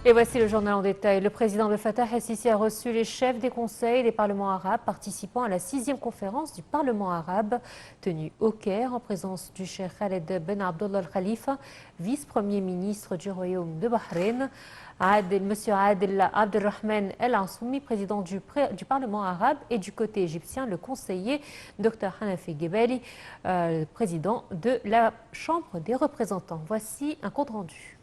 Et voici le journal en détail. Le président Abdel Fattah el-Sisi a reçu les chefs des conseils des parlements arabes participant à la 6e conférence du Parlement arabe tenue au Caire en présence du cheikh Khaled Ben Abdullah al-Khalifa, vice-premier ministre du Royaume de Bahreïn, M. Adel Abdelrahman El-Ansoumi, président du Parlement arabe, et du côté égyptien, le conseiller Dr Hanafi Gebeli, président de la Chambre des représentants. Voici un compte-rendu.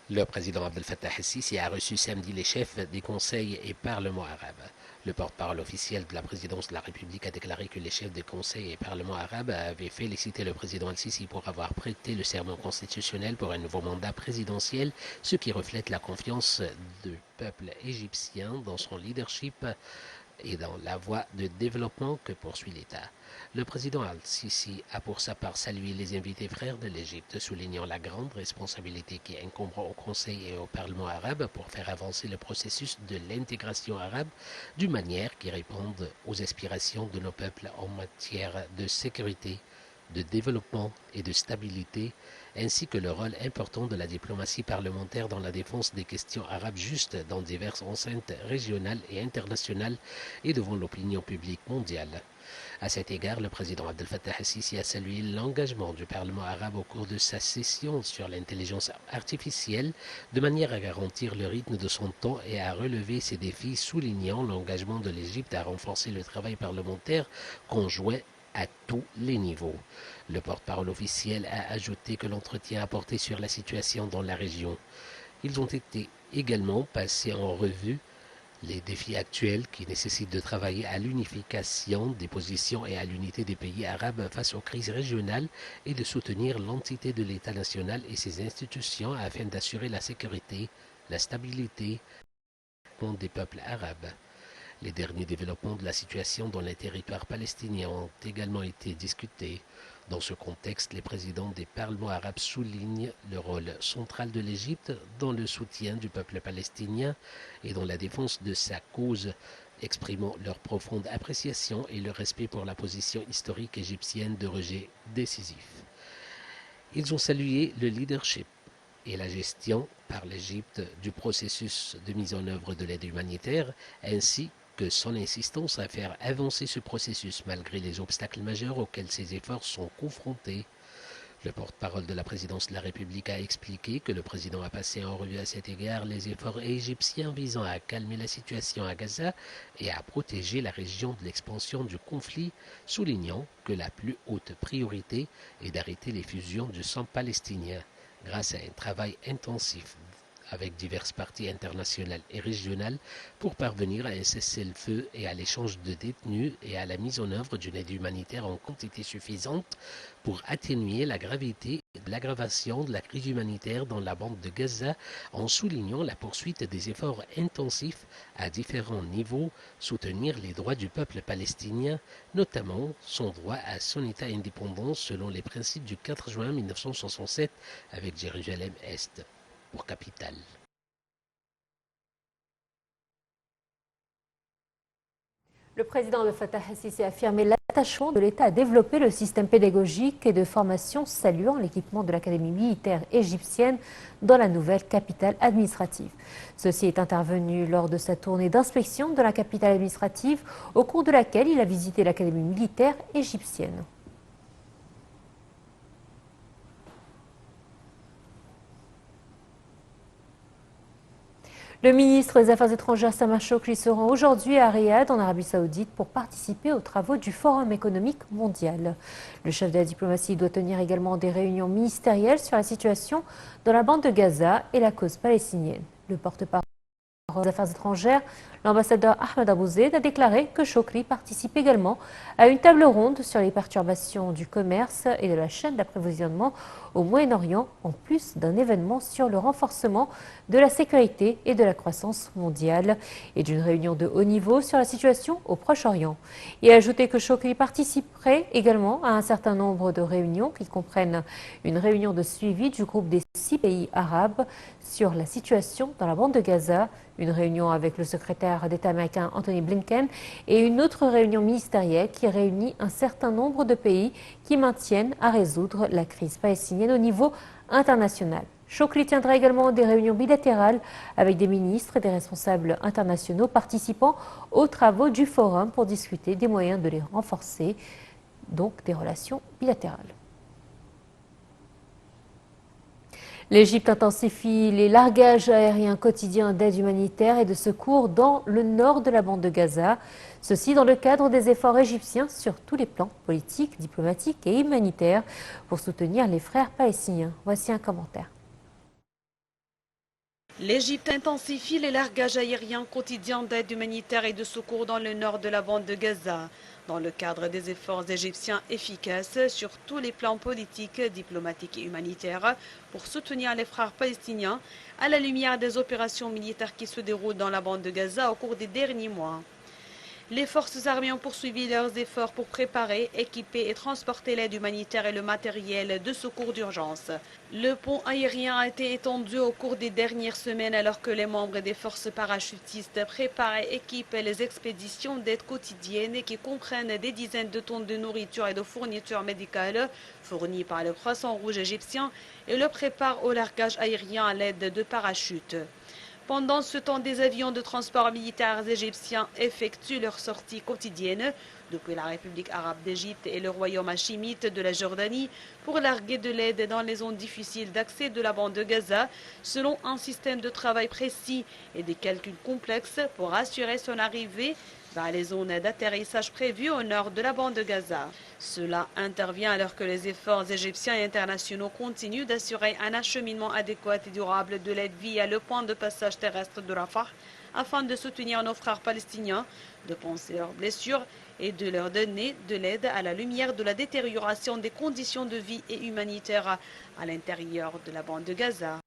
Le président Abdel Fattah el-Sisi a reçu samedi les chefs des conseils et parlements arabes. Le porte-parole officiel de la présidence de la République a déclaré que les chefs des conseils et parlements arabes avaient félicité le président el-Sisi pour avoir prêté le serment constitutionnel pour un nouveau mandat présidentiel, ce qui reflète la confiance du peuple égyptien dans son leadership et dans la voie de développement que poursuit l'État. Le président al-Sisi a pour sa part salué les invités frères de l'Égypte, soulignant la grande responsabilité qui incombera au Conseil et au Parlement arabe pour faire avancer le processus de l'intégration arabe d'une manière qui réponde aux aspirations de nos peuples en matière de sécurité, de développement et de stabilité, ainsi que le rôle important de la diplomatie parlementaire dans la défense des questions arabes justes dans diverses enceintes régionales et internationales et devant l'opinion publique mondiale. À cet égard, le président Abdel Fattah el-Sisi a salué l'engagement du Parlement arabe au cours de sa session sur l'intelligence artificielle de manière à garantir le rythme de son temps et à relever ses défis, soulignant l'engagement de l'Égypte à renforcer le travail parlementaire conjoint à tous les niveaux. Le porte-parole officiel a ajouté que l'entretien a porté sur la situation dans la région. Ils ont été également passés en revue les défis actuels qui nécessitent de travailler à l'unification des positions et à l'unité des pays arabes face aux crises régionales et de soutenir l'entité de l'État national et ses institutions afin d'assurer la sécurité, la stabilité des peuples arabes. Les derniers développements de la situation dans les territoires palestiniens ont également été discutés. Dans ce contexte, les présidents des parlements arabes soulignent le rôle central de l'Égypte dans le soutien du peuple palestinien et dans la défense de sa cause, exprimant leur profonde appréciation et leur respect pour la position historique égyptienne de rejet décisif. Ils ont salué le leadership et la gestion par l'Égypte du processus de mise en œuvre de l'aide humanitaire, ainsi que son insistance à faire avancer ce processus malgré les obstacles majeurs auxquels ses efforts sont confrontés. Le porte-parole de la présidence de la République a expliqué que le président a passé en revue à cet égard les efforts égyptiens visant à calmer la situation à Gaza et à protéger la région de l'expansion du conflit, soulignant que la plus haute priorité est d'arrêter les fusions du sang palestinien grâce à un travail intensif avec diverses parties internationales et régionales pour parvenir à un cessez-le-feu et à l'échange de détenus et à la mise en œuvre d'une aide humanitaire en quantité suffisante pour atténuer la gravité de l'aggravation de la crise humanitaire dans la bande de Gaza en soulignant la poursuite des efforts intensifs à différents niveaux, soutenir les droits du peuple palestinien, notamment son droit à son État indépendant selon les principes du 4 juin 1967 avec Jérusalem-Est pour capitale. Le président Abdel Fattah el-Sisi a affirmé l'attachement de l'État à développer le système pédagogique et de formation, saluant l'équipement de l'Académie militaire égyptienne dans la nouvelle capitale administrative. Ceci est intervenu lors de sa tournée d'inspection de la capitale administrative, au cours de laquelle il a visité l'Académie militaire égyptienne. Le ministre des Affaires étrangères Sameh Shoukry se rend aujourd'hui à Riyad, en Arabie Saoudite, pour participer aux travaux du Forum économique mondial. Le chef de la diplomatie doit tenir également des réunions ministérielles sur la situation dans la bande de Gaza et la cause palestinienne. Le porte-parole des Affaires étrangères, l'ambassadeur Ahmed Abou Zeid, a déclaré que Shoukry participe également à une table ronde sur les perturbations du commerce et de la chaîne d'approvisionnement au Moyen-Orient, en plus d'un événement sur le renforcement de la sécurité et de la croissance mondiale et d'une réunion de haut niveau sur la situation au Proche-Orient. Il a ajouté que Shoukry participerait également à un certain nombre de réunions qui comprennent une réunion de suivi du groupe des 6 pays arabes sur la situation dans la bande de Gaza, une réunion avec le secrétaire d'État américain Anthony Blinken et une autre réunion ministérielle qui réunit un certain nombre de pays qui maintiennent à résoudre la crise palestinienne au niveau international. Chokri tiendra également des réunions bilatérales avec des ministres et des responsables internationaux participant aux travaux du forum pour discuter des moyens de les renforcer, donc des relations bilatérales. L'Égypte intensifie les largages aériens quotidiens d'aide humanitaire et de secours dans le nord de la bande de Gaza. Ceci dans le cadre des efforts égyptiens sur tous les plans politiques, diplomatiques et humanitaires pour soutenir les frères palestiniens. Voici un commentaire. L'Égypte intensifie les largages aériens quotidiens d'aide humanitaire et de secours dans le nord de la bande de Gaza, dans le cadre des efforts égyptiens efficaces sur tous les plans politiques, diplomatiques et humanitaires pour soutenir les frères palestiniens à la lumière des opérations militaires qui se déroulent dans la bande de Gaza au cours des derniers mois. Les forces armées ont poursuivi leurs efforts pour préparer, équiper et transporter l'aide humanitaire et le matériel de secours d'urgence. Le pont aérien a été étendu au cours des dernières semaines alors que les membres des forces parachutistes préparent et équipent les expéditions d'aide quotidiennes qui comprennent des dizaines de tonnes de nourriture et de fournitures médicales fournies par le Croissant Rouge égyptien et le préparent au largage aérien à l'aide de parachutes. Pendant ce temps, des avions de transport militaires égyptiens effectuent leur sortie quotidienne depuis la République arabe d'Égypte et le royaume hachimite de la Jordanie pour larguer de l'aide dans les zones difficiles d'accès de la bande de Gaza, selon un système de travail précis et des calculs complexes pour assurer son arrivée vers les zones d'atterrissage prévues au nord de la bande de Gaza. Cela intervient alors que les efforts égyptiens et internationaux continuent d'assurer un acheminement adéquat et durable de l'aide via le point de passage terrestre de Rafah afin de soutenir nos frères palestiniens, de panser leurs blessures et de leur donner de l'aide à la lumière de la détérioration des conditions de vie et humanitaires à l'intérieur de la bande de Gaza.